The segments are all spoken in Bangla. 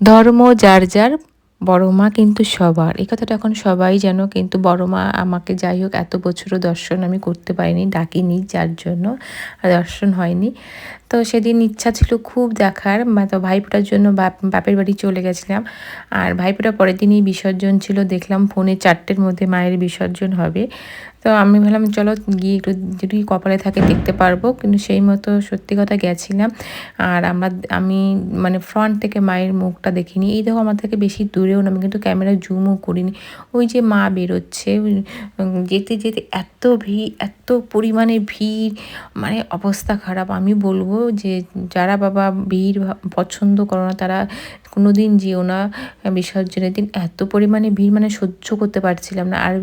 ধর্ম যার যার, বড় মা কিন্তু সবার। এই কথাটা এখন সবাই জানো, কিন্তু বড় মা আমাকে যাই হোক এত বছরও দর্শন আমি করতে পারিনি, ডাকিনি, যার জন্য দর্শন হয়নি। তো সেদিন ইচ্ছা ছিল খুব দেখার, তো ভাইফোঁটার জন্য বাপের বাড়ি চলে গেছিলাম। আর ভাইফোঁটার পরের দিনই বিসর্জন ছিল, দেখলাম ফোনে 4টের মধ্যে মায়ের বিসর্জন হবে। তো আমি ভাবলাম চলো গিয়ে একটু যদি কপালে থাকে দেখতে পারবো, কিন্তু সেই মতো সত্যি কথা গেছিলাম। আর আমি মানে ফ্রন্ট থেকে মায়ের মুখটা দেখিনি। এই দেখো আমার থেকে বেশি দূরেও না, আমি কিন্তু ক্যামেরা জুমও করিনি। ওই যে মা বেরোচ্ছে, যেতে যেতে এত ভিড়, এত পরিমাণে ভিড়, মানে অবস্থা খারাপ। আমি বলবো যে যারা বাবা ভিড় পছন্দ করো না তারা কোনো দিন যেও না বিসর্জনের দিন। এত পরিমাণে ভিড়, মানে সহ্য করতে পারছিলাম না। আর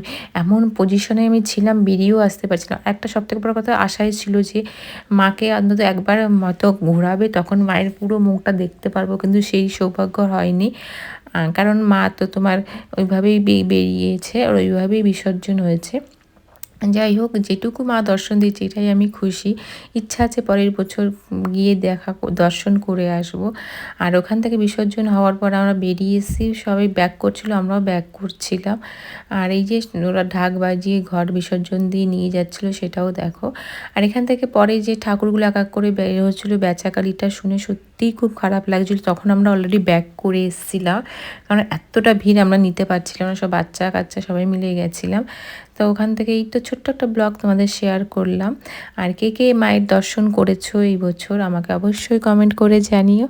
এমন পজিশনে আমি ছিলাম, বেরিয়েও আসতে পারছিলাম। একটা সবথেকে বড় কথা, আশায় ছিল যে মাকে অন্তত একবার হয়তো ঘোরাবে, তখন মায়ের পুরো মুখটা দেখতে পারবো, কিন্তু সেই সৌভাগ্য হয়নি। কারণ মা তো তোমার ওইভাবেই বেরিয়েছে আর ওইভাবেই বিসর্জন হয়েছে। যাই হোক, যেটুকু মা দর্শন দিয়েছে এটাই আমি খুশি। ইচ্ছা আছে পরের বছর গিয়ে দর্শন করে আসব। আর ওখান থেকে বিসর্জন হওয়ার পর আমরা বেরিয়ে এসেছি, সবাই ব্যাক করছিল, আমরাও ব্যাক করছিলাম। আর এই যে ওরা ঢাক বাজিয়ে ঘর বিসর্জন দিয়ে নিয়ে যাচ্ছিলো, সেটাও দেখো। আর এখান থেকে পরে যে ঠাকুরগুলো এক এক করে বের হচ্ছিলো, বেচাকালিটা শুনে সত্যিই খুব খারাপ লাগছিলো। তখন আমরা অলরেডি ব্যাক করে এসেছিলাম, কারণ এতটা ভিড় আমরা নিতে পারছিলাম না, সব বাচ্চা কাচ্চা সবাই মিলে গেছিলাম। তো ওখান থেকে এই তো ছোট্ট একটা ব্লগ তোমাদের শেয়ার করলাম। আর কে কে মায়ের দর্শন করেছো এই বছর আমাকে অবশ্যই কমেন্ট করে জানিও।